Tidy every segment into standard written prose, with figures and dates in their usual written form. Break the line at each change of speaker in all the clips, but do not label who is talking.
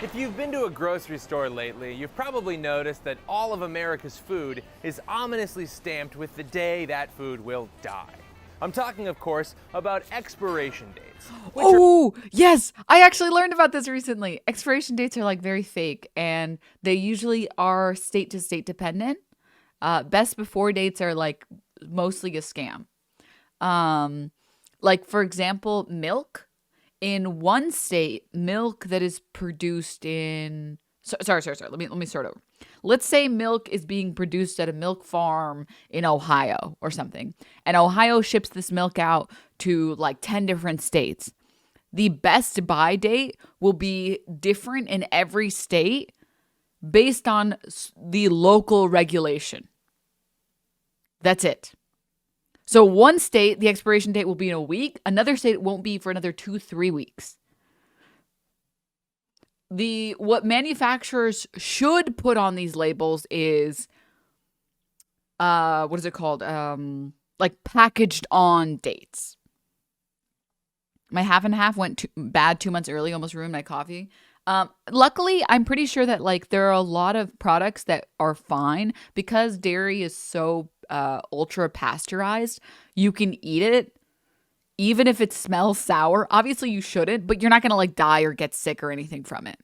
If you've been to a grocery store lately, you've probably noticed that all of America's food is ominously stamped with the day that food will die. I'm talking, of course, about expiration dates.
Oh, yes. I actually learned about this recently. Expiration dates are like very fake and they usually are state to state dependent. Best before dates are like mostly a scam. Like for example, milk. In one state, milk that is produced in sorry. Let me start over. Let's say milk is being produced at a milk farm in Ohio or something. And Ohio ships this milk out to like 10 different states. The best buy date will be different in every state based on the local regulation. That's it. So one state, the expiration date will be in a week. Another state, it won't be for another 2-3 weeks. What manufacturers should put on these labels is, what is it called? Like packaged on dates. My half and half went bad 2 months early, almost ruined my coffee. Luckily, I'm pretty sure that like there are a lot of products that are fine because dairy is so ultra pasteurized. You can eat it even if it smells sour. Obviously, you shouldn't, but you're not gonna like die or get sick or anything from it.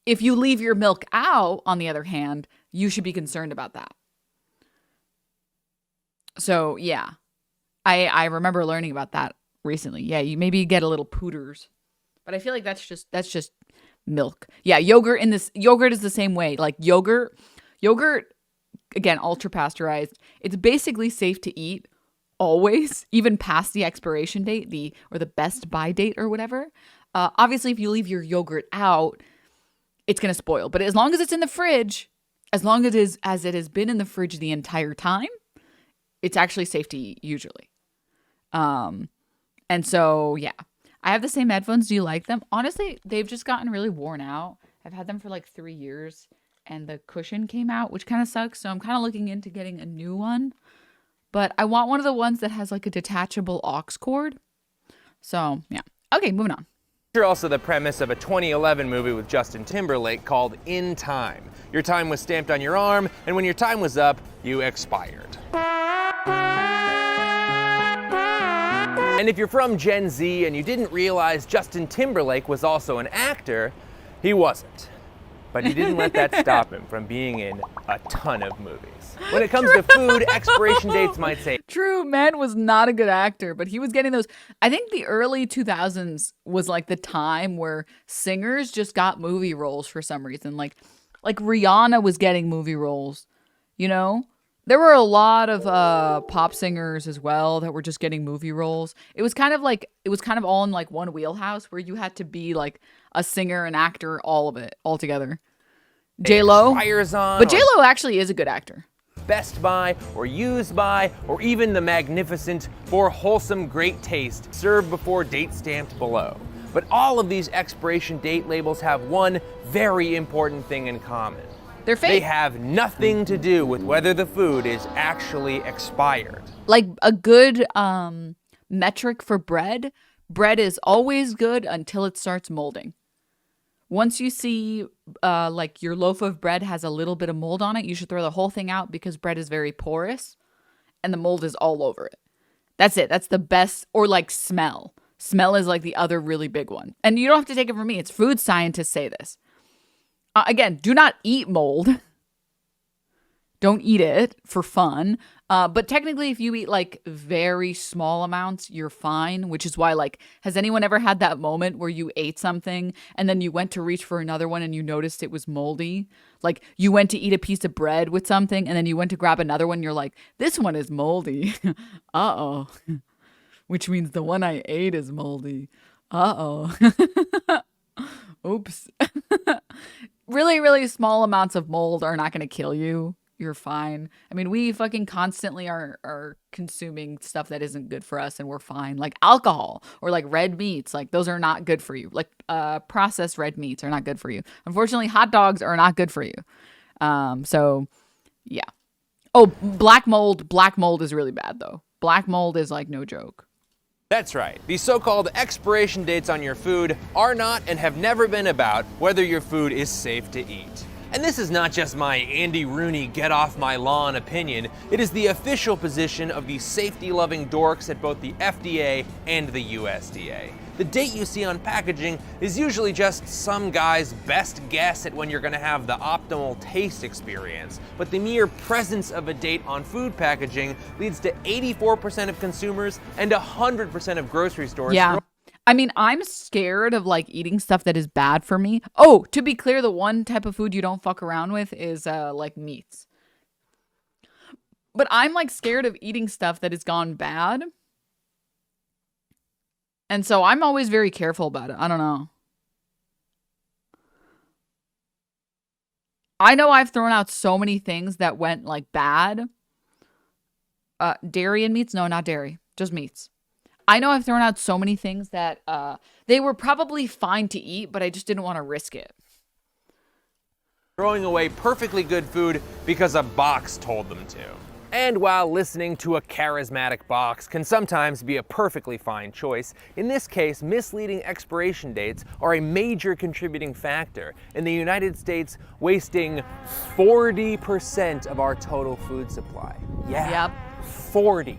If you leave your milk out, on the other hand, you should be concerned about that. So yeah, I remember learning about that recently. Yeah, you maybe get a little pooters. But I feel like that's just milk. Yeah, yogurt is the same way. Like yogurt again, ultra pasteurized. It's basically safe to eat always, even past the expiration date, the best buy date or whatever. Obviously if you leave your yogurt out, it's going to spoil. But as long as it's in the fridge, as long as it has been in the fridge the entire time, it's actually safe to eat usually. And so, yeah. I have the same headphones. Do you like them? Honestly, they've just gotten really worn out. I've had them for like 3 years and the cushion came out, which kind of sucks. So I'm kind of looking into getting a new one. But I want one of the ones that has like a detachable aux cord. So, yeah. Okay, moving on.
You're also the premise of a 2011 movie with Justin Timberlake called In Time. Your time was stamped on your arm, and when your time was up, you expired. And if you're from Gen Z and you didn't realize Justin Timberlake was also an actor, he wasn't. But he didn't let that stop him from being in a ton of movies. When it comes to food, expiration dates might say.
True, man was not a good actor, but he was getting those. I think the early 2000s was like the time where singers just got movie roles for some reason. Like Rihanna was getting movie roles, you know? There were a lot of pop singers as well that were just getting movie roles. It was kind of all in like one wheelhouse where you had to be like a singer, an actor, all of it, all together. J-Lo. But J-Lo actually is a good actor.
Best Buy or used by or even the magnificent for wholesome great taste served before date stamped below. But all of these expiration date labels have one very important thing in common.
They're fake.
They have nothing to do with whether the food is actually expired.
Like a good metric for bread is always good until it starts molding. Once you see like your loaf of bread has a little bit of mold on it, you should throw the whole thing out because bread is very porous and the mold is all over it. That's it. That's the best. Or like smell. Smell is like the other really big one. And you don't have to take it from me. It's food scientists say this. Again, do not eat mold. Don't eat it for fun. But technically, if you eat like very small amounts, you're fine, which is why, like, has anyone ever had that moment where you ate something and then you went to reach for another one and you noticed it was moldy? Like, you went to eat a piece of bread with something and then you went to grab another one. You're like, this one is moldy. Uh-oh. Which means the one I ate is moldy. Uh-oh. Oops. Really, really small amounts of mold are not going to kill you. You're fine. I mean, we fucking constantly are consuming stuff that isn't good for us and we're fine. Like alcohol or like red meats. Like those are not good for you. Like processed red meats are not good for you. Unfortunately, hot dogs are not good for you. So yeah. Oh, black mold. Black mold is really bad though. Black mold is like no joke.
That's right. These so-called expiration dates on your food are not and have never been about whether your food is safe to eat. And this is not just my Andy Rooney get off my lawn opinion, it is the official position of the safety-loving dorks at both the FDA and the USDA. The date you see on packaging is usually just some guy's best guess at when you're going to have the optimal taste experience, but the mere presence of a date on food packaging leads to 84% of consumers and 100% of grocery stores.
Yeah. I mean, I'm scared of like eating stuff that is bad for me. Oh, to be clear, the one type of food you don't fuck around with is like meats. But I'm like scared of eating stuff that has gone bad. And so I'm always very careful about it. I don't know. I know I've thrown out so many things that went like bad. Dairy and meats? No, not dairy. Just meats. I know I've thrown out so many things that they were probably fine to eat, but I just didn't want to risk it.
Throwing away perfectly good food because a box told them to. And while listening to a charismatic box can sometimes be a perfectly fine choice, in this case, misleading expiration dates are a major contributing factor in the United States wasting 40% of our total food supply. Yeah,
Yep.
40.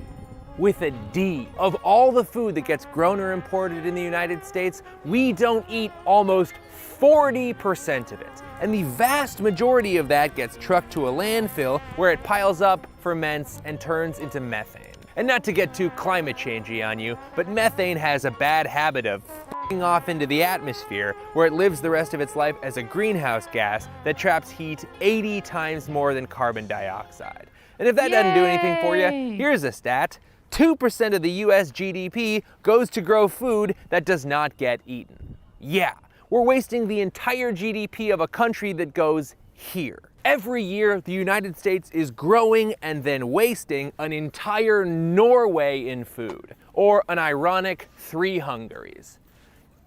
With a D. Of all the food that gets grown or imported in the United States, we don't eat almost 40% of it. And the vast majority of that gets trucked to a landfill where it piles up, ferments, and turns into methane. And not to get too climate changey on you, but methane has a bad habit of f***ing off into the atmosphere where it lives the rest of its life as a greenhouse gas that traps heat 80 times more than carbon dioxide. And if that doesn't do anything for you, here's a stat. 2% of the US GDP goes to grow food that does not get eaten. Yeah, we're wasting the entire GDP of a country that goes here. Every year, the United States is growing and then wasting an entire Norway in food, or an ironic 3 Hungaries.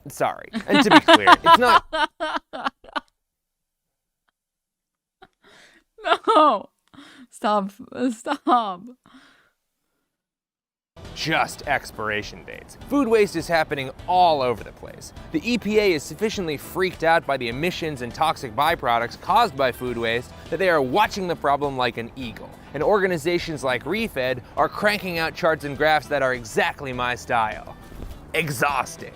Sorry, and to be clear, it's not...
No. Stop.
Just expiration dates. Food waste is happening all over the place. The EPA is sufficiently freaked out by the emissions and toxic byproducts caused by food waste that they are watching the problem like an eagle. And organizations like ReFed are cranking out charts and graphs that are exactly my style. Exhausting.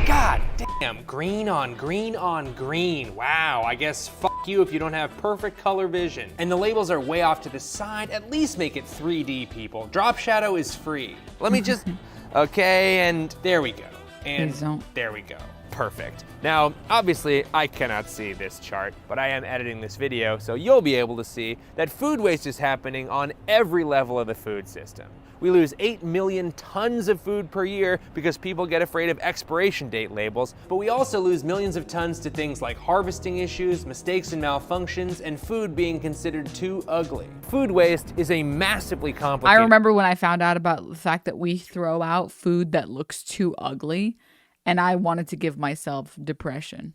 God damn, green on green on green. Wow, I guess fuck you if you don't have perfect color vision. And the labels are way off to the side. At least make it 3D, people. Drop shadow is free. Let me just, okay, and there we go. And there we go. Perfect. Now, obviously, I cannot see this chart, but I am editing this video, so you'll be able to see that food waste is happening on every level of the food system. We lose 8 million tons of food per year because people get afraid of expiration date labels, but we also lose millions of tons to things like harvesting issues, mistakes and malfunctions, and food being considered too ugly. Food waste is a massively complicated...
I remember when I found out about the fact that we throw out food that looks too ugly, and I wanted to give myself depression.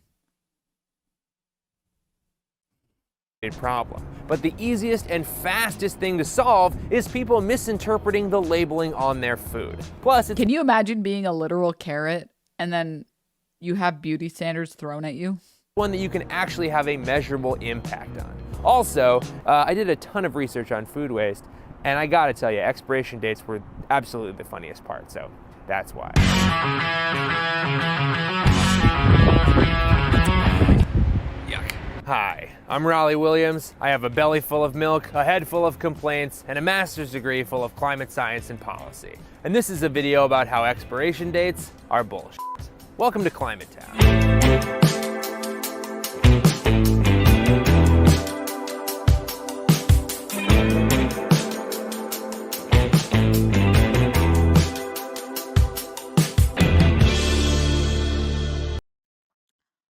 problem. But the easiest and fastest thing to solve is people misinterpreting the labeling on their food. Plus,
Can you imagine being a literal carrot and then you have beauty standards thrown at you?
One that you can actually have a measurable impact on. Also, I did a ton of research on food waste, and I gotta tell you, expiration dates were absolutely the funniest part, so that's why. Yuck. Hi, I'm Raleigh Williams. I have a belly full of milk, a head full of complaints, and a master's degree full of climate science and policy. And this is a video about how expiration dates are bullshit. Welcome to Climate Town.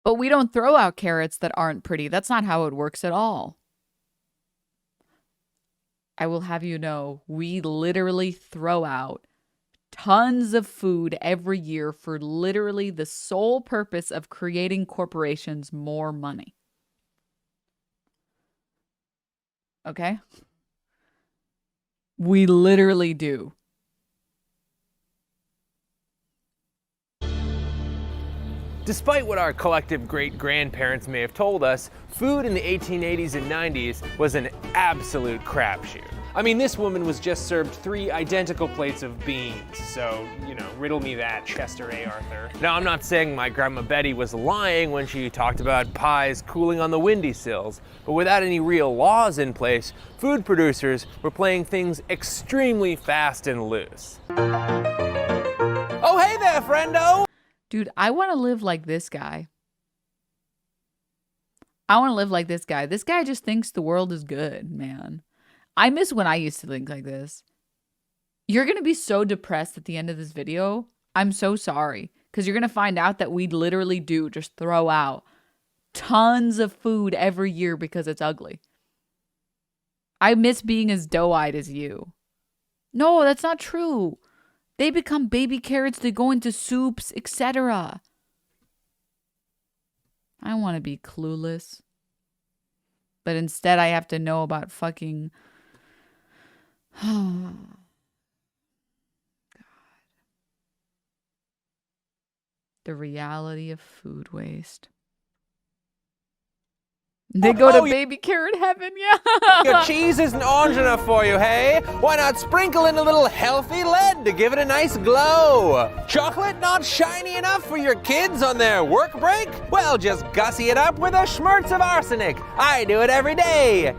But we don't throw out carrots that aren't pretty. That's not how it works at all. I will have you know, we literally throw out tons of food every year for literally the sole purpose of creating corporations more money. Okay? We literally do.
Despite what our collective great-grandparents may have told us, food in the 1880s and 90s was an absolute crapshoot. I mean, this woman was just served 3 identical plates of beans, so, you know, riddle me that, Chester A. Arthur. Now, I'm not saying my Grandma Betty was lying when she talked about pies cooling on the windowsills, but without any real laws in place, food producers were playing things extremely fast and loose. Oh, hey there, friendo!
Dude, I want to live like this guy. I want to live like this guy. This guy just thinks the world is good, man. I miss when I used to think like this. You're going to be so depressed at the end of this video. I'm so sorry. Because you're going to find out that we literally do just throw out tons of food every year because it's ugly. I miss being as doe-eyed as you. No, that's not true. They become baby carrots. They go into soups, etc. I want to be clueless. But instead I have to know about fucking... God. The reality of food waste. They go to baby carrot heaven, yeah.
Your cheese isn't orange enough for you, hey? Why not sprinkle in a little healthy lead to give it a nice glow? Chocolate not shiny enough for your kids on their work break? Well, just gussy it up with a schmertz of arsenic. I do it every day.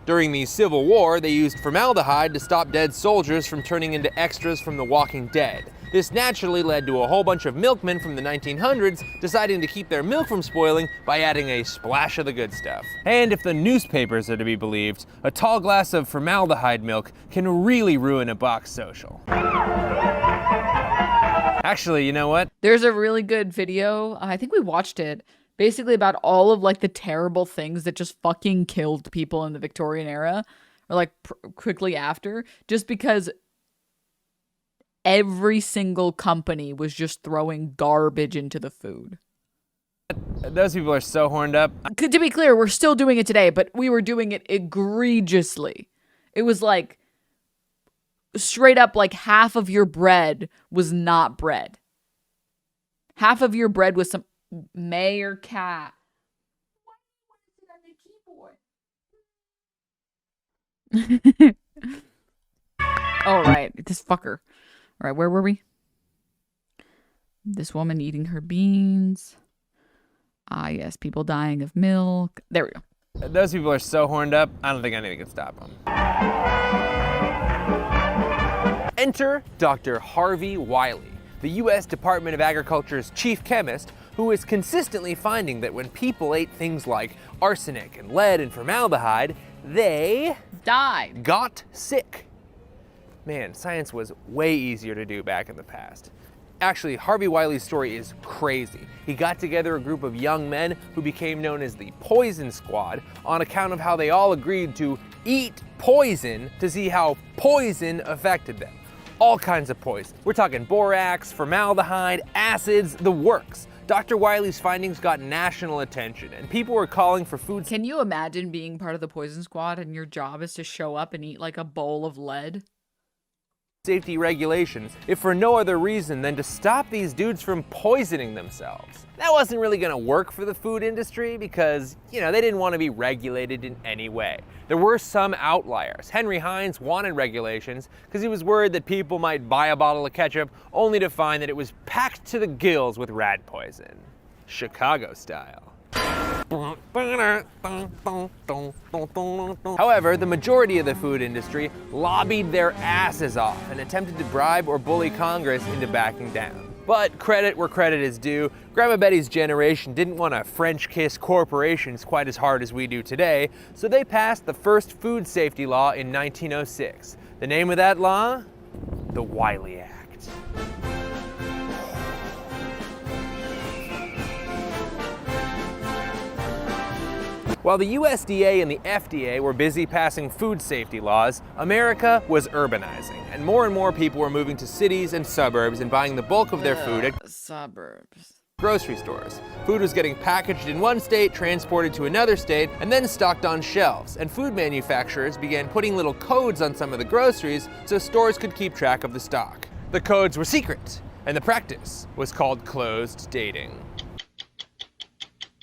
During the Civil War, they used formaldehyde to stop dead soldiers from turning into extras from The Walking Dead. This naturally led to a whole bunch of milkmen from the 1900s deciding to keep their milk from spoiling by adding a splash of the good stuff. And if the newspapers are to be believed, a tall glass of formaldehyde milk can really ruin a box social. Actually, you know what?
There's a really good video. I think we watched it. Basically about all of like the terrible things that just fucking killed people in the Victorian era or like quickly after, just because every single company was just throwing garbage into the food.
Those people are so horned up.
To be clear, we're still doing it today, but we were doing it egregiously. It was like straight up like half of your bread was not bread. Half of your bread was some Mayor cat. Why do you want to sit on the keyboard? Oh, right. This fucker. All right, where were we? This woman eating her beans. Ah, yes, people dying of milk. There we go.
Those people are so horned up, I don't think anything can stop them. Enter Dr. Harvey Wiley, the U.S. Department of Agriculture's chief chemist, who is consistently finding that when people ate things like arsenic and lead and formaldehyde, they
died.
Got sick. Man, science was way easier to do back in the past. Actually, Harvey Wiley's story is crazy. He got together a group of young men who became known as the Poison Squad on account of how they all agreed to eat poison to see how poison affected them. All kinds of poison. We're talking borax, formaldehyde, acids, the works. Dr. Wiley's findings got national attention, and people were calling for food.
Can you imagine being part of the Poison Squad and your job is to show up and eat like a bowl of lead?
Safety regulations, if for no other reason than to stop these dudes from poisoning themselves. That wasn't really gonna work for the food industry because, you know, they didn't want to be regulated in any way. There were some outliers. Henry Heinz wanted regulations because he was worried that people might buy a bottle of ketchup only to find that it was packed to the gills with rat poison. Chicago style. However, the majority of the food industry lobbied their asses off and attempted to bribe or bully Congress into backing down. But credit where credit is due, Grandma Betty's generation didn't want to French kiss corporations quite as hard as we do today, so they passed the first food safety law in 1906. The name of that law? The Wiley Act. While the USDA and the FDA were busy passing food safety laws, America was urbanizing, and more people were moving to cities and suburbs and buying the bulk of their food at
suburbs.
Grocery stores. Food was getting packaged in one state, transported to another state, and then stocked on shelves, and food manufacturers began putting little codes on some of the groceries so stores could keep track of the stock. The codes were secret, And the practice was called closed dating.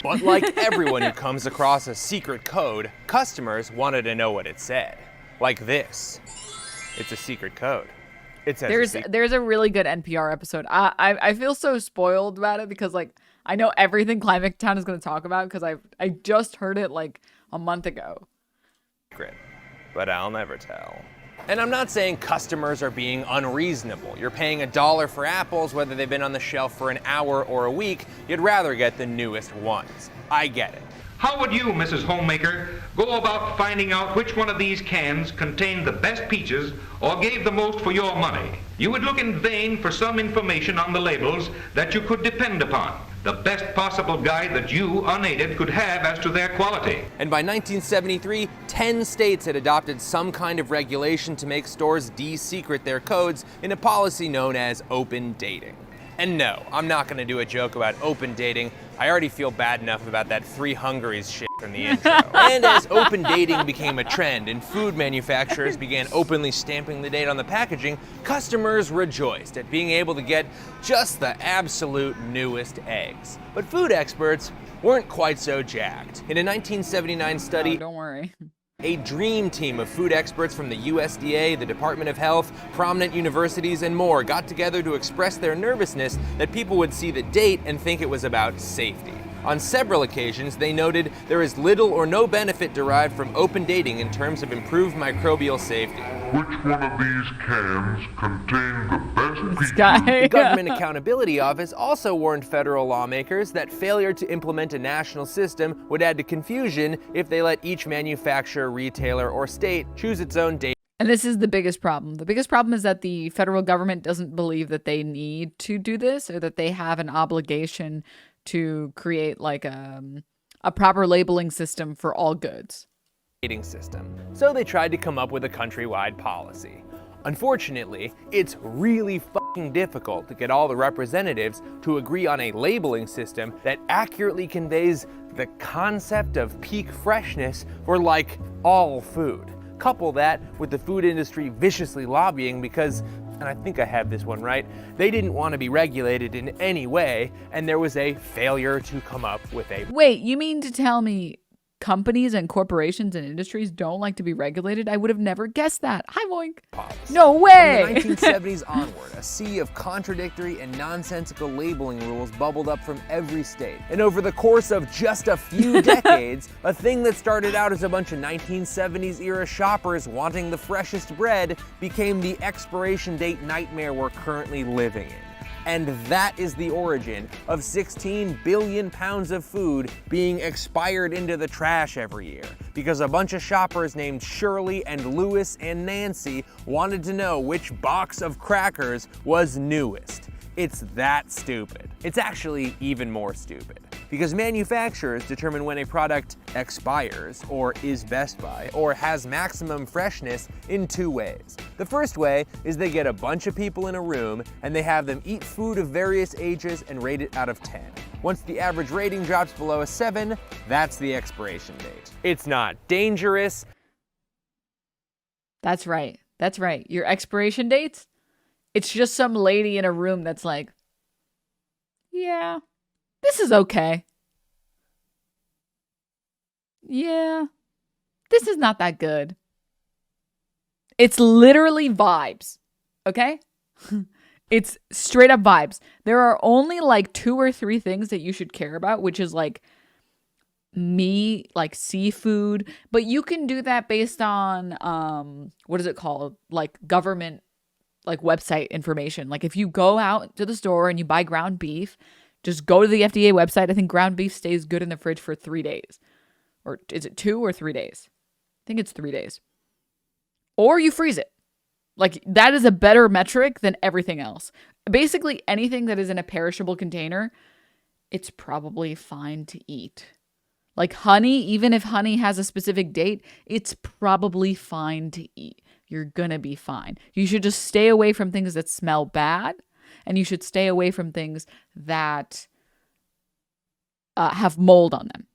But like everyone who comes across a secret code, customers wanted to know what it said. Like this. It's a secret code. It says
there's a really good NPR episode. I feel so spoiled about it because like I know everything Climate Town is going to talk about because I just heard it like a month ago.
Secret, but I'll never tell. And I'm not saying customers are being unreasonable. You're paying $1 for apples, whether they've been on the shelf for an hour or a week. You'd rather get the newest ones. I get it.
How would you, Mrs. Homemaker, go about finding out which one of these cans contained the best peaches or gave the most for your money? You would look in vain for some information on the labels that you could depend upon. The best possible guide that you, unaided, could have as to their quality.
And by 1973, 10 states had adopted some kind of regulation to make stores de-secret their codes in a policy known as open dating. And no, I'm not going to do a joke about open dating. I already feel bad enough about that Three Hungaries shit from the intro. And as open dating became a trend and food manufacturers began openly stamping the date on the packaging, customers rejoiced at being able to get just the absolute newest eggs. But food experts weren't quite so jacked. In a 1979 study,
Oh, don't worry.
a dream team of food experts from the USDA, the Department of Health, prominent universities, and more got together to express their nervousness that people would see the date and think it was about safety. On several occasions, they noted there is little or no benefit derived from open dating in terms of improved microbial safety.
Which one of these cans contain the best peaches?
The Government Accountability Office also warned federal lawmakers that failure to implement a national system would add to confusion if they let each manufacturer, retailer, or state choose its own date.
And this is the biggest problem. The biggest problem is that the federal government doesn't believe that they need to do this or that they have an obligation to create like a proper labeling system for all goods.
System. So they tried to come up with a countrywide policy. Unfortunately, it's really fucking difficult to get all the representatives to agree on a labeling system that accurately conveys the concept of peak freshness for like all food. Couple that with the food industry viciously lobbying because, and I think I have this one right, they didn't want to be regulated in any way, and there was a failure to come up with a...
Wait, you mean to tell me companies and corporations and industries don't like to be regulated? I would have never guessed that. Hi, Boink.
policy.
No way!
From the 1970s onward, a sea of contradictory and nonsensical labeling rules bubbled up from every state. And over the course of just a few decades, a thing that started out as a bunch of 1970s era shoppers wanting the freshest bread became the expiration date nightmare we're currently living in. And that is the origin of 16 billion pounds of food being expired into the trash every year, because a bunch of shoppers named Shirley and Louis and Nancy wanted to know which box of crackers was newest. It's that stupid. It's actually even more stupid, because manufacturers determine when a product expires, or is best by, or has maximum freshness in two ways. The first way is they get a bunch of people in a room and they have them eat food of various ages and rate it out of 10. Once the average rating drops below a 7, that's the expiration date. It's not dangerous.
That's right. That's right. Your expiration dates? It's just some lady in a room that's like, yeah, this is okay. Yeah, this is not that good. It's literally vibes, okay? It's straight up vibes. There are only like 2 or 3 things that you should care about, which is like meat, like seafood, but you can do that based on what is it called? Like government, like website information. Like if you go out to the store and you buy ground beef, just go to the FDA website. I think ground beef stays good in the fridge for 3 days. Or is it 2 or 3 days? I think it's 3 days. Or you freeze it. Like that is a better metric than everything else. Basically anything that is in a perishable container, it's probably fine to eat. Like honey, even if honey has a specific date, it's probably fine to eat. You're gonna be fine. You should just stay away from things that smell bad, and you should stay away from things that have mold on them.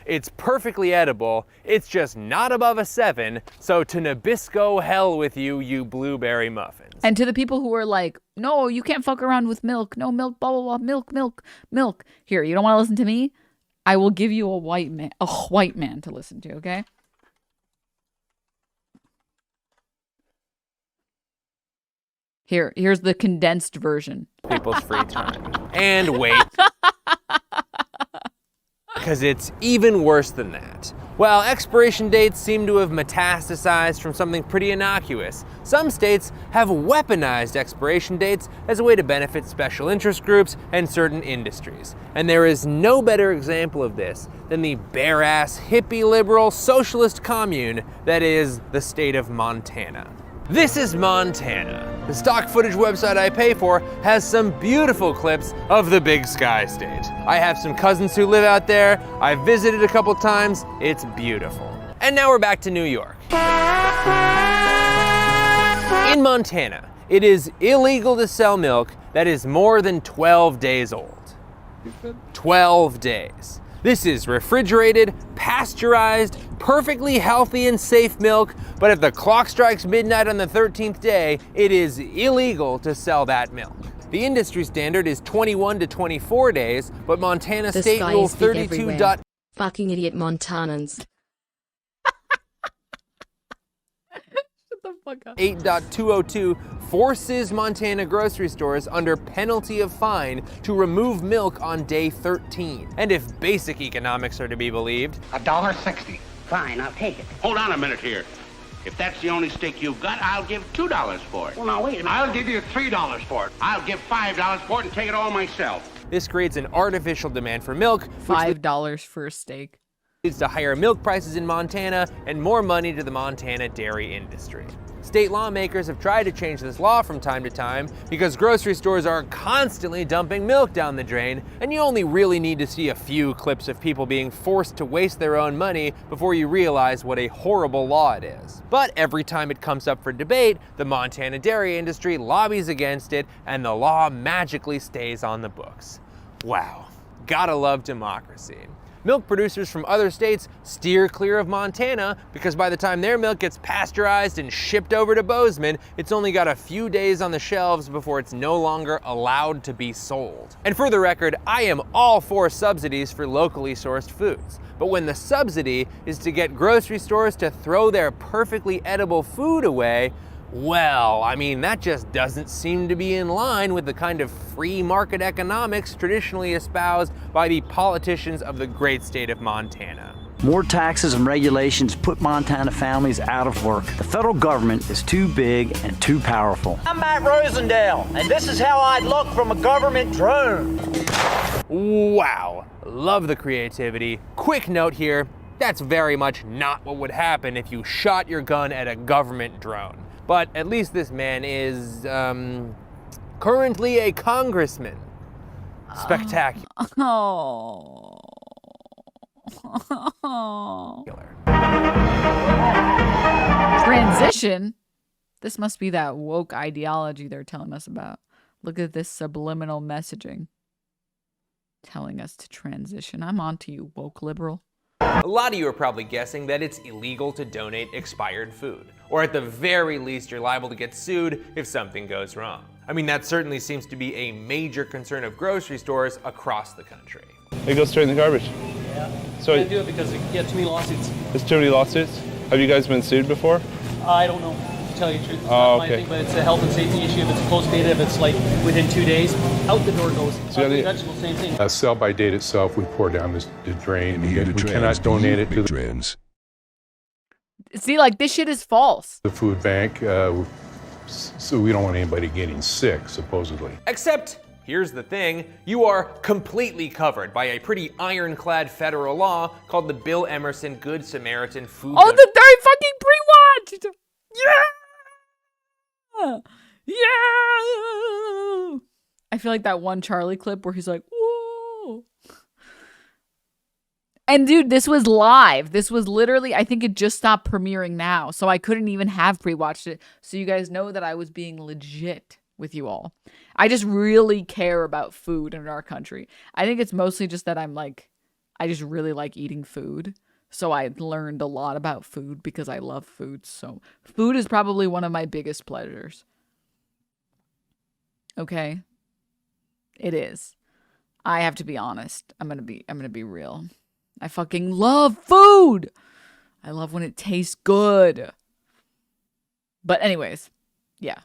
It's perfectly edible. It's just not above a 7. So to Nabisco hell with you, you blueberry muffins.
And to the people who are like, no, you can't fuck around with milk. No milk, blah, blah, blah, milk, milk, milk. Here, you don't want to listen to me? I will give you a white man to listen to, okay? Here's the condensed version.
People's free time. And wait. Because it's even worse than that. While expiration dates seem to have metastasized from something pretty innocuous, some states have weaponized expiration dates as a way to benefit special interest groups and certain industries. And there is no better example of this than the bare-ass, hippie, liberal, socialist commune that is the state of Montana. This is Montana. The stock footage website I pay for has some beautiful clips of the Big Sky State. I have some cousins who live out there. I've visited a couple times. It's beautiful. And now we're back to New York. In Montana, it is illegal to sell milk that is more than 12 days old. 12 days. This is refrigerated, pasteurized, perfectly healthy and safe milk, but if the clock strikes midnight on the 13th day, it is illegal to sell that milk. The industry standard is 21 to 24 days, but Montana
The
State
sky
Rule
is big
32.
everywhere. Fucking idiot Montanans.
Shut the fuck up.
8.202 forces Montana grocery stores under penalty of fine to remove milk on day 13. And if basic economics are to be believed,
$1.60. Fine, I'll take it.
Hold on a minute here. If that's the only steak you've got, I'll give $2 for it.
Well, now, wait a minute.
I'll give you $3 for it. I'll give $5 for it and take it all myself.
this creates an artificial demand for milk, which
$5 for a steak.
leads to higher milk prices in Montana and more money to the Montana dairy industry. State lawmakers have tried to change this law from time to time because grocery stores are constantly dumping milk down the drain, and you only really need to see a few clips of people being forced to waste their own money before you realize what a horrible law it is. But every time it comes up for debate, the Montana dairy industry lobbies against it, and the law magically stays on the books. Wow, gotta love democracy. Milk producers from other states steer clear of Montana because by the time their milk gets pasteurized and shipped over to Bozeman, it's only got a few days on the shelves before it's no longer allowed to be sold. And for the record, I am all for subsidies for locally sourced foods. But when the subsidy is to get grocery stores to throw their perfectly edible food away, well, I mean, that just doesn't seem to be in line with the kind of free market economics traditionally espoused by the politicians of the great state of Montana.
More taxes and regulations put Montana families out of work. The federal government is too big and too powerful.
I'm Matt Rosendale, and this is how I'd look from a government drone.
Wow, love the creativity. Quick note here, that's very much not what would happen if you shot your gun at a government drone. But at least this man is, currently a congressman. Spectacular.
Oh. Transition? This must be that woke ideology they're telling us about. Look at this subliminal messaging. Telling us to transition. I'm on to you, woke liberal.
A lot of you are probably guessing that it's illegal to donate expired food, or at the very least you're liable to get sued if something goes wrong. I mean, that certainly seems to be a major concern of grocery stores across the country.
It goes straight in the garbage.
Yeah.
So
Can't do it because you get too many lawsuits.
there's too many lawsuits? Have you guys been sued before?
I don't know, to tell you the truth. It's
Oh,
not my
okay.
thing, but it's a health and safety issue. If it's close data, if it's like within 2 days, out the door goes.
So the-
Vegetables, same thing.
Sell by date itself, we pour down the drain. We cannot donate it to the
See, like, this shit is false.
food bank, so we don't want anybody getting sick, supposedly.
Except, here's the thing, you are completely covered by a pretty ironclad federal law called the Bill Emerson Good Samaritan Food.
Oh, the very fucking pre-watched! Yeah! Yeah! I feel like that one Charlie clip where he's like, whoa. And dude, this was live. This was literally, I think it just stopped premiering now. So I couldn't even have pre-watched it. So you guys know that I was being legit with you all. I just really care about food in our country. I think it's mostly just that I'm like I just really like eating food. So I learned a lot about food because I love food. So food is probably one of my biggest pleasures. Okay? It is. I have to be honest. I'm going to be real. I fucking love food. I love when it tastes good. But anyways, yeah.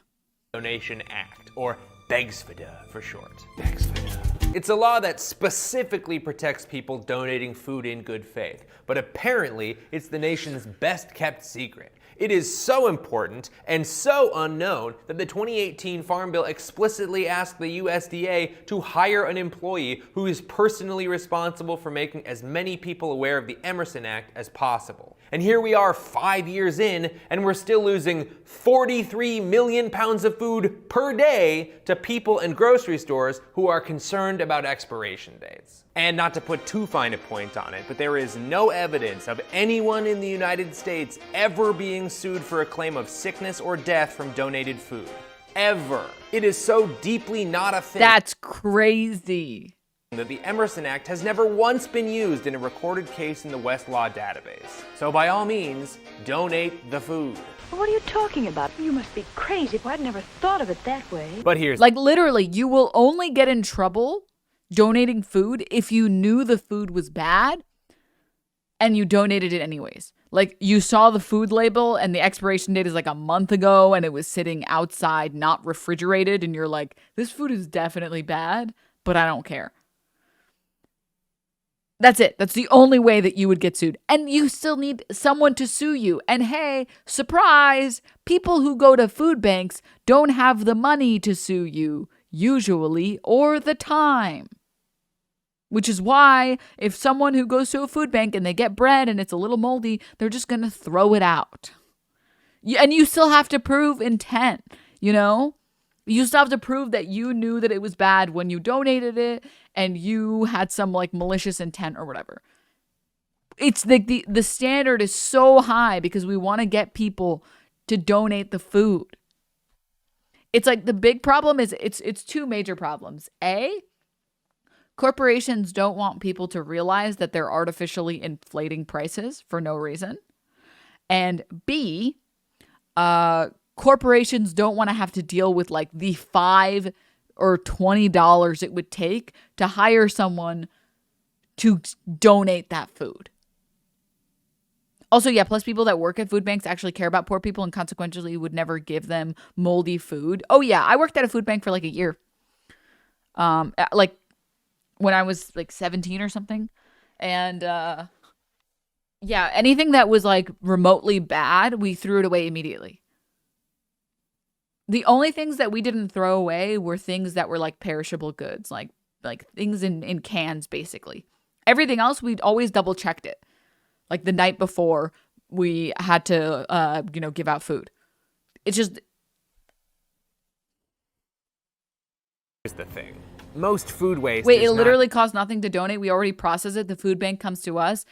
Donation Act, or Begsvida for short. Begsvida. It's a law that specifically protects people donating food in good faith, but apparently it's the nation's best kept secret. It is so important and so unknown that the 2018 Farm Bill explicitly asked the USDA to hire an employee who is personally responsible for making as many people aware of the Emerson Act as possible. And here we are 5 years in, and we're still losing 43 million pounds of food per day to people in grocery stores who are concerned about expiration dates. And not to put too fine a point on it, but there is no evidence of anyone in the United States ever being sued for a claim of sickness or death from donated food. Ever. It is so deeply not a thing.
That's crazy.
That the Emerson Act has never once been used in a recorded case in the Westlaw database. So by all means, donate the food.
What are you talking about? You must be crazy. I'd never thought of it that way.
But here's
like literally, you will only get in trouble donating food if you knew the food was bad and you donated it anyways. Like you saw the food label and the expiration date is like a month ago and it was sitting outside, not refrigerated, and you're like, this food is definitely bad, but I don't care. That's it. That's the only way that you would get sued. And you still need someone to sue you. And hey, surprise, people who go to food banks don't have the money to sue you, usually, or the time. Which is why if someone who goes to a food bank and they get bread and it's a little moldy, they're just going to throw it out. And you still have to prove intent, you know? You still have to prove that you knew that it was bad when you donated it and you had some like malicious intent or whatever. It's the standard is so high because we want to get people to donate the food. It's like the big problem is it's two major problems. A, corporations don't want people to realize that they're artificially inflating prices for no reason. And B, corporations don't want to have to deal with like the $5 or $20 it would take to hire someone to donate that food. Also, yeah, plus people that work at food banks actually care about poor people and consequently would never give them moldy food. Oh yeah, I worked at a food bank for like a year. Like when I was like 17 or something. And yeah, anything that was like remotely bad, we threw it away immediately. The only things that we didn't throw away were things that were like perishable goods, like things in cans, basically. Everything else, we'd always double checked it. Like the night before we had to, give out food. It's just.
Here's the thing. Most food waste
Wait, it literally costs nothing to donate. We already process it. The food bank comes to us.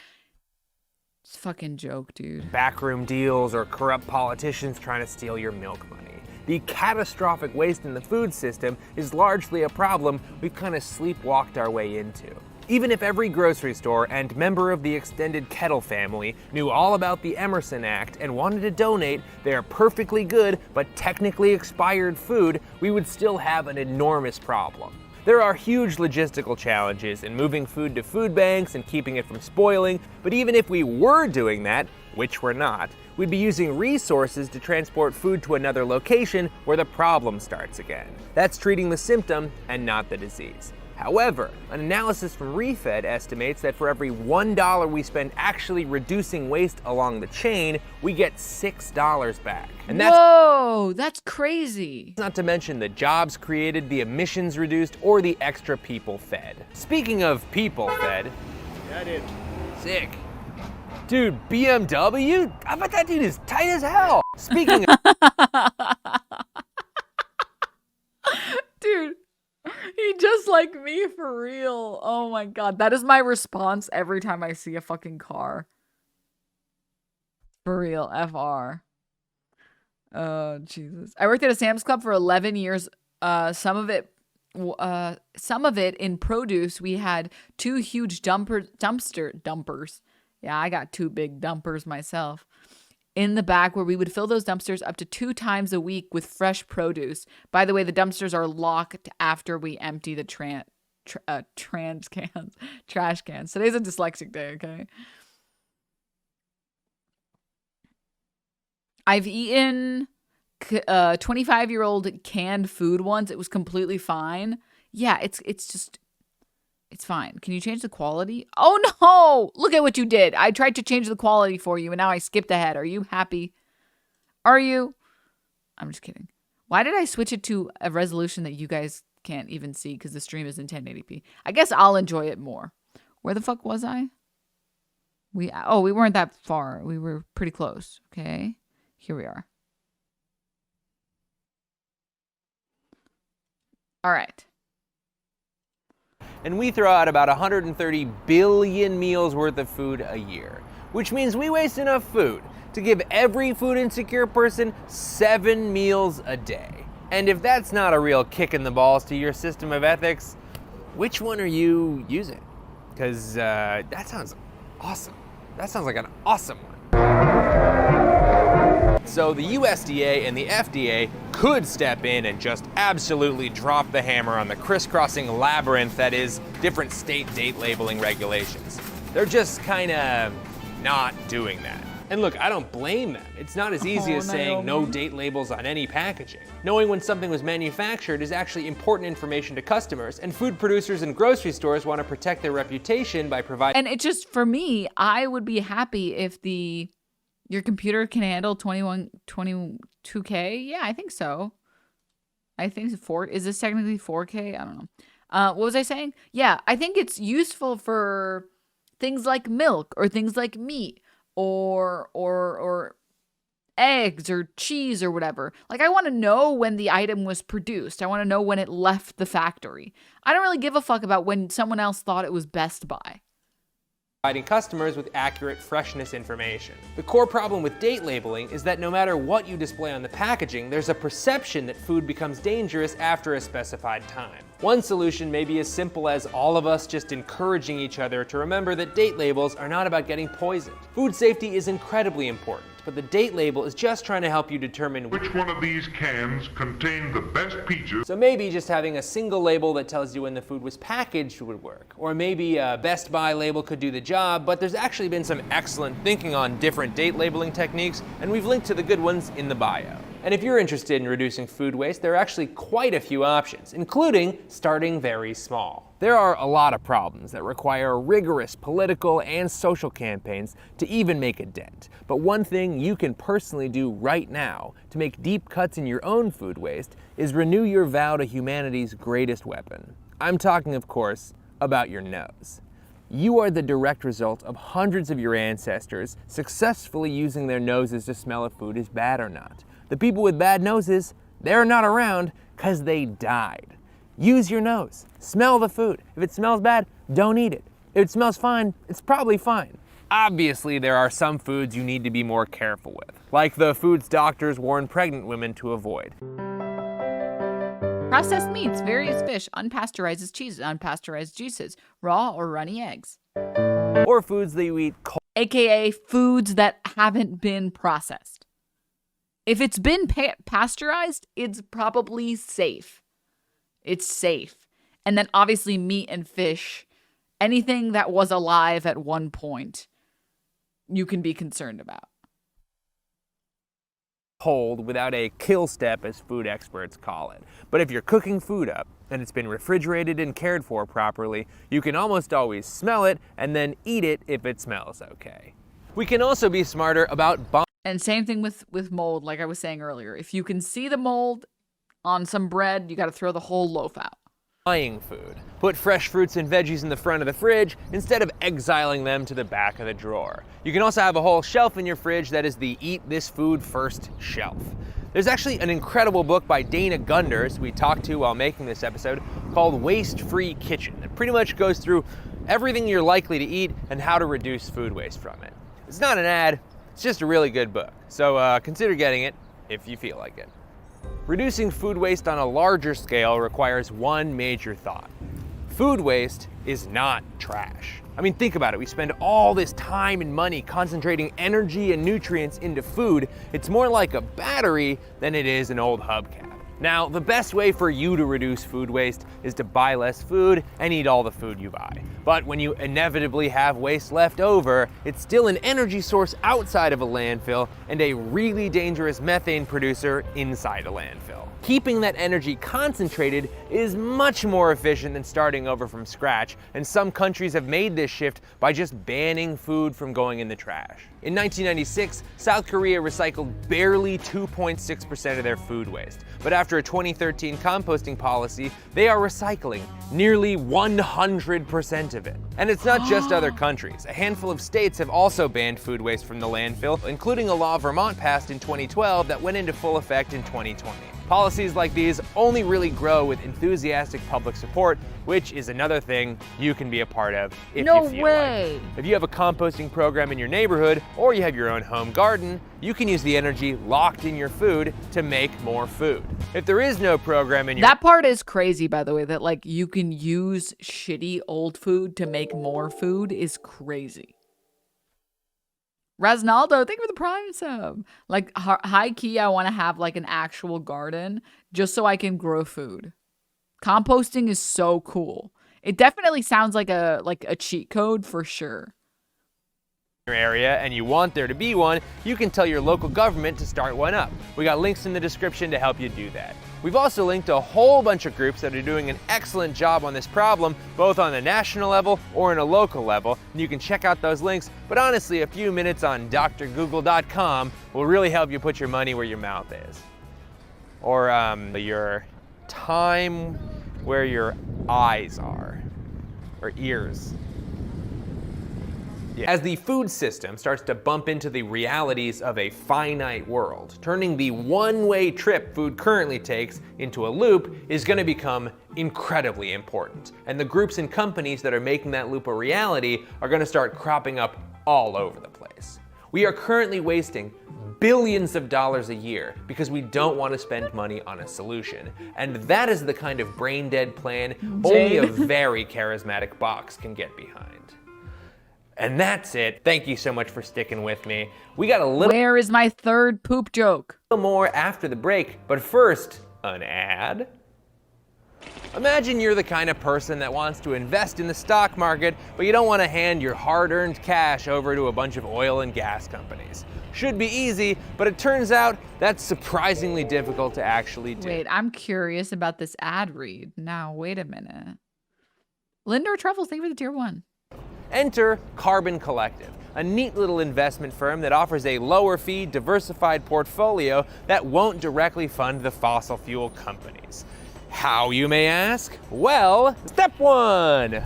It's a fucking joke, dude.
Backroom deals or corrupt politicians trying to steal your milk money. The catastrophic waste in the food system is largely a problem we've kind of sleepwalked our way into. Even if every grocery store and member of the extended Kettle family knew all about the Emerson Act and wanted to donate their perfectly good but technically expired food, we would still have an enormous problem. There are huge logistical challenges in moving food to food banks and keeping it from spoiling, but even if we were doing that, which we're not, we'd be using resources to transport food to another location where the problem starts again. That's treating the symptom and not the disease. However, an analysis from Refed estimates that for every $1 we spend actually reducing waste along the chain, we get $6 back. And
Whoa, that's crazy.
Not to mention the jobs created, the emissions reduced, or the extra people fed. Speaking of people fed.
Yeah, I did.
Sick. Dude, BMW? I bet that dude is tight as hell. Speaking of.
Dude. He just like me for real. Oh my god. That is my response every time I see a fucking car. For real. FR. Oh, Jesus. I worked at a Sam's Club for 11 years. Some of it some of it in produce. We had 2 huge dumpers. Yeah, I got 2 big dumpers myself in the back where we would fill those dumpsters up to 2 times a week with fresh produce. By the way, the dumpsters are locked after we empty the trash cans. Today's a dyslexic day, okay? I've eaten 25-year-old canned food once. It was completely fine. Yeah, it's fine. Can you change the quality? Oh no! Look at what you did. I tried to change the quality for you and now I skipped ahead. Are you happy? Are you? I'm just kidding. Why did I switch it to a resolution that you guys can't even see because the stream is in 1080p? I guess I'll enjoy it more. Where the fuck was I? We weren't that far. We were pretty close. Okay. Here we are. All right.
And we throw out about 130 billion meals worth of food a year, which means we waste enough food to give every food insecure person 7 meals a day. And if that's not a real kick in the balls to your system of ethics, which one are you using? Because that sounds awesome. That sounds like an awesome one. So the USDA and the FDA could step in and just absolutely drop the hammer on the crisscrossing labyrinth that is different state date labeling regulations. They're just kind of not doing that. And look, I don't blame them. It's not as easy as saying no date labels on any packaging. Knowing when something was manufactured is actually important information to customers, and food producers and grocery stores want to protect their reputation by providing.
And it just, for me, I would be happy if your computer can handle 22K. Yeah, I think so. I think is this technically 4K? I don't know. What was I saying? Yeah, I think it's useful for things like milk or things like meat or eggs or cheese or whatever. Like, I want to know when the item was produced. I want to know when it left the factory. I don't really give a fuck about when someone else thought it was Best Buy.
Providing customers with accurate freshness information. The core problem with date labeling is that no matter what you display on the packaging, there's a perception that food becomes dangerous after a specified time. One solution may be as simple as all of us just encouraging each other to remember that date labels are not about getting poisoned. Food safety is incredibly important, but the date label is just trying to help you determine
which one of these cans contain the best peaches.
So maybe just having a single label that tells you when the food was packaged would work. Or maybe a Best Buy label could do the job, but there's actually been some excellent thinking on different date labeling techniques, and we've linked to the good ones in the bio. And if you're interested in reducing food waste, there are actually quite a few options, including starting very small. There are a lot of problems that require rigorous political and social campaigns to even make a dent. But one thing you can personally do right now to make deep cuts in your own food waste is renew your vow to humanity's greatest weapon. I'm talking, of course, about your nose. You are the direct result of hundreds of your ancestors successfully using their noses to smell if food is bad or not. The people with bad noses, they're not around because they died. Use your nose. Smell the food. If it smells bad, don't eat it. If it smells fine, it's probably fine. Obviously, there are some foods you need to be more careful with, like the foods doctors warn pregnant women to avoid.
Processed meats, various fish, unpasteurized cheeses, unpasteurized juices, raw or runny eggs.
Or foods that you eat cold.
AKA foods that haven't been processed. If it's been pasteurized, it's probably safe. It's safe. And then obviously meat and fish, anything that was alive at one point, you can be concerned about.
Cold without a kill step, as food experts call it. But if you're cooking food up and it's been refrigerated and cared for properly, you can almost always smell it and then eat it if it smells okay. We can also be smarter about
and same thing with mold, like I was saying earlier. If you can see the mold on some bread, you got to throw the whole loaf out.
Buying food. Put fresh fruits and veggies in the front of the fridge instead of exiling them to the back of the drawer. You can also have a whole shelf in your fridge that is the Eat This Food First shelf. There's actually an incredible book by Dana Gunders we talked to while making this episode called Waste-Free Kitchen that pretty much goes through everything you're likely to eat and how to reduce food waste from it. It's not an ad, it's just a really good book. So consider getting it if you feel like it. reducing food waste on a larger scale requires one major thought. Food waste is not trash. I mean, think about it. We spend all this time and money concentrating energy and nutrients into food. It's more like a battery than it is an old hubcap. Now, the best way for you to reduce food waste is to buy less food and eat all the food you buy. But when you inevitably have waste left over, it's still an energy source outside of a landfill and a really dangerous methane producer inside a landfill. Keeping that energy concentrated is much more efficient than starting over from scratch, and some countries have made this shift by just banning food from going in the trash. In 1996, South Korea recycled barely 2.6% of their food waste, but after a 2013 composting policy, they are recycling nearly 100% of it. And it's not just other countries. A handful of states have also banned food waste from the landfill, including a law Vermont passed in 2012 that went into full effect in 2020. Policies like these only really grow with enthusiastic public support, which is another thing you can be a part of if you feel like. If you have a composting program in your neighborhood or you have your own home garden, you can use the energy locked in your food to make more food. If there is no program in your—
That part is crazy, by the way, that like you can use shitty old food to make more food is crazy. Rasnaldo, thank you for the Prime sub. Like, high key, I want to have like an actual garden just so I can grow food. Composting is so cool. It definitely sounds like a cheat code for sure.
Area and you want there to be one, you can tell your local government to start one up. We got links in the description to help you do that. We've also linked a whole bunch of groups that are doing an excellent job on this problem, both on the national level or in a local level, and you can check out those links, but honestly, a few minutes on drgoogle.com will really help you put your money where your mouth is. Or your time where your eyes are, or ears. As the food system starts to bump into the realities of a finite world, turning the one-way trip food currently takes into a loop is going to become incredibly important. And the groups and companies that are making that loop a reality are going to start cropping up all over the place. We are currently wasting billions of dollars a year because we don't want to spend money on a solution. And that is the kind of brain-dead plan only a very charismatic box can get behind. And that's it. Thank you so much for sticking with me. We got a little—
Where is my third poop joke?
More after the break, but first, an ad. Imagine you're the kind of person that wants to invest in the stock market, but you don't want to hand your hard-earned cash over to a bunch of oil and gas companies. Should be easy, but it turns out that's surprisingly difficult to actually do.
Wait, I'm curious about this ad read. Now, wait a minute. Lindor Truffles, thank you for the tier 1.
Enter Carbon Collective, a neat little investment firm that offers a lower fee, diversified portfolio that won't directly fund the fossil fuel companies. How, you may ask? Well, step 1,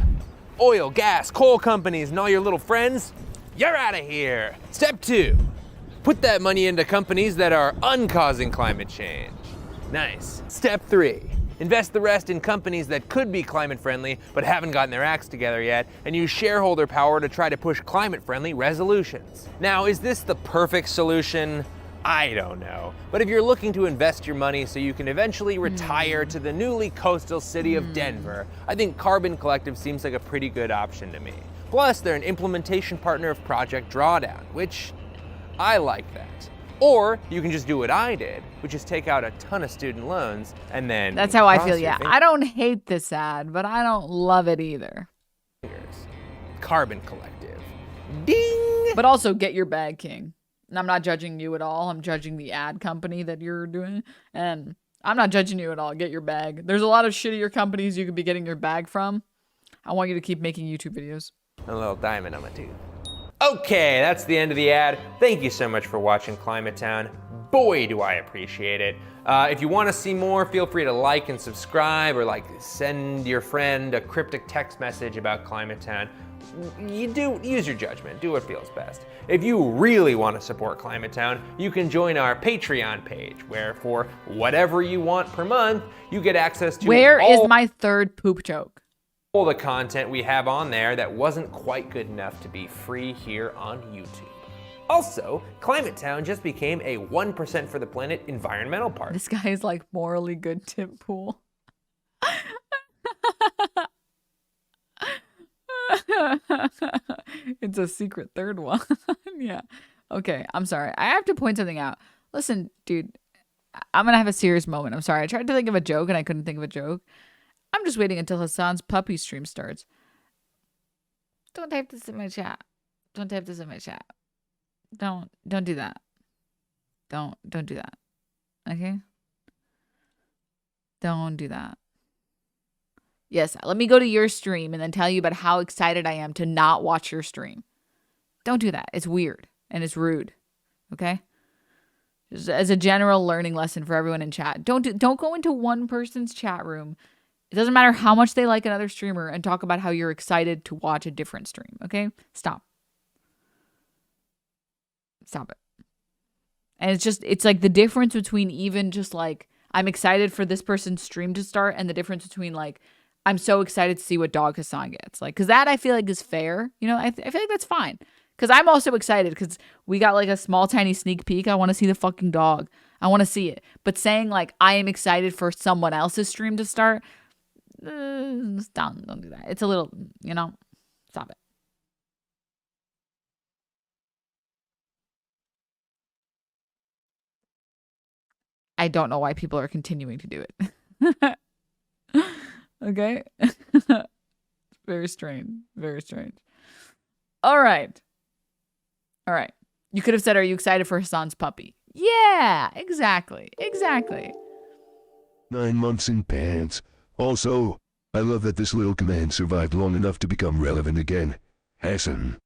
oil, gas, coal companies and all your little friends, you're out of here. Step 2, put that money into companies that are uncausing climate change. Nice. Step 3, invest the rest in companies that could be climate friendly but haven't gotten their acts together yet, and use shareholder power to try to push climate friendly resolutions. Now, is this the perfect solution? I don't know. But if you're looking to invest your money so you can eventually retire to the newly coastal city of Denver, I think Carbon Collective seems like a pretty good option to me. Plus, they're an implementation partner of Project Drawdown, which I like that. Or you can just do what I did, which is take out a ton of student loans and then—
That's how I feel, yeah. I don't hate this ad, but I don't love it either.
Carbon Collective. Ding!
But also get your bag, King. And I'm not judging you at all. I'm judging the ad company that you're doing. And I'm not judging you at all. Get your bag. There's a lot of shittier companies you could be getting your bag from. I want you to keep making YouTube videos.
A little diamond on my tooth. Okay, that's the end of the ad. Thank you so much for watching Climate Town. Boy, do I appreciate it. If you want to see more, feel free to like and subscribe, or send your friend a cryptic text message about Climate Town. Use your judgment. Do what feels best. If you really want to support Climate Town, you can join our Patreon page, where for whatever you want per month, you get access to—
Where is my third poop joke?
All the content we have on there that wasn't quite good enough to be free here on YouTube. Also, Climate Town just became a 1% for the planet environmental park.
This guy is like morally good tip pool. It's a secret third one. Yeah. Okay, I'm sorry. I have to point something out. Listen, dude, I'm gonna have a serious moment. I'm sorry. I tried to think of a joke and I couldn't think of a joke. I'm just waiting until Hassan's puppy stream starts. Don't type this in my chat. Don't type this in my chat. Don't do that. Don't do that. Okay? Don't do that. Yes, let me go to your stream and then tell you about how excited I am to not watch your stream. Don't do that. It's weird and it's rude. Okay? Just as a general learning lesson for everyone in chat. Don't go into one person's chat room. It doesn't matter how much they like another streamer and talk about how you're excited to watch a different stream. Okay? Stop. Stop it. And it's like the difference between even just like, I'm excited for this person's stream to start, and the difference between like, I'm so excited to see what dog Hassan gets. Like, because that I feel like is fair. You know, I feel like that's fine. Because I'm also excited because we got like a small, tiny sneak peek. I want to see the fucking dog. I want to see it. But saying like, I am excited for someone else's stream to start, don't do that. It's a little, you know, stop it. I don't know why people are continuing to do it. Okay? Very strange. Very strange. All right. All right. You could have said, are you excited for Hassan's puppy? Yeah, exactly. Exactly.
9 months in pants. Also, I love that this little command survived long enough to become relevant again. Hassan.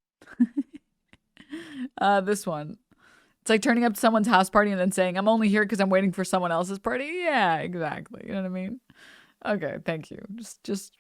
This one. It's like turning up to someone's house party and then saying, I'm only here because I'm waiting for someone else's party. Yeah, exactly. You know what I mean? Okay, thank you. Just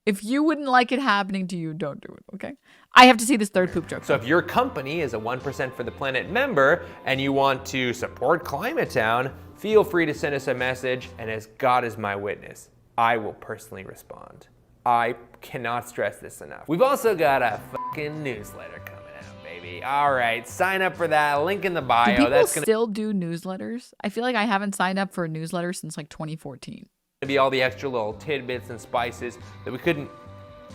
if you wouldn't like it happening to you, don't do it, okay? I have to see this third poop joke.
So if your company is a 1% for the planet member and you want to support Climate Town, feel free to send us a message, and as God is my witness, I will personally respond. I cannot stress this enough. We've also got a fucking newsletter coming out, baby. All right, sign up for that. Link in the bio.
Do people still do newsletters? I feel like I haven't signed up for a newsletter since like 2014.
To be all the extra little tidbits and spices that we couldn't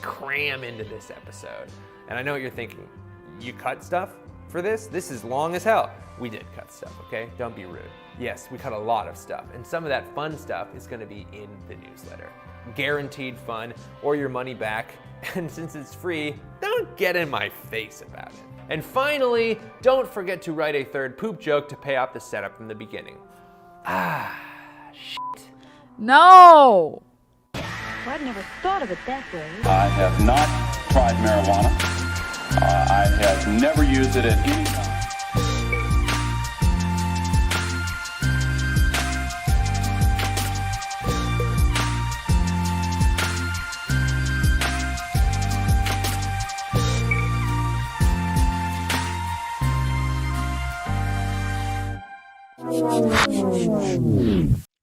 cram into this episode. And I know what you're thinking. You cut stuff for this? This is long as hell. We did cut stuff, okay? Don't be rude. Yes, we cut a lot of stuff, and some of that fun stuff is gonna be in the newsletter. Guaranteed fun, or your money back. And since it's free, don't get in my face about it. And finally, don't forget to write a third poop joke to pay off the setup from the beginning. Shit.
No!
Well, I'd never thought of it that way.
I have not tried marijuana. I have never used it at any time.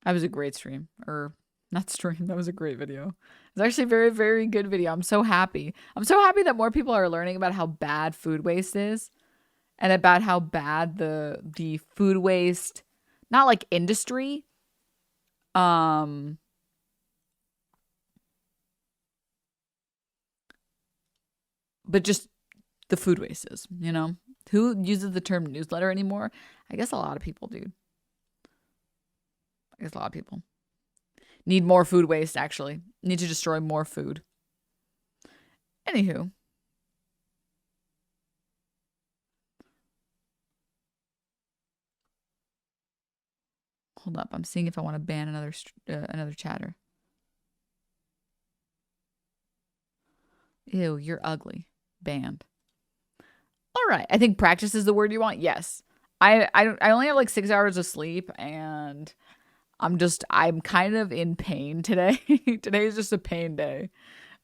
That was a great stream. Or not stream, that was a great video. It's actually a very, very good video. I'm so happy. I'm so happy that more people are learning about how bad food waste is. And about how bad the food waste, not like industry, but just the food waste is, you know? Who uses the term newsletter anymore? I guess a lot of people do. I guess a lot of people need more food waste, actually. Need to destroy more food. Anywho. Hold up. I'm seeing if I want to ban another chatter. Ew, you're ugly. Banned. All right. I think practice is the word you want. Yes. I only have like 6 hours of sleep, and I'm kind of in pain today. Today is just a pain day.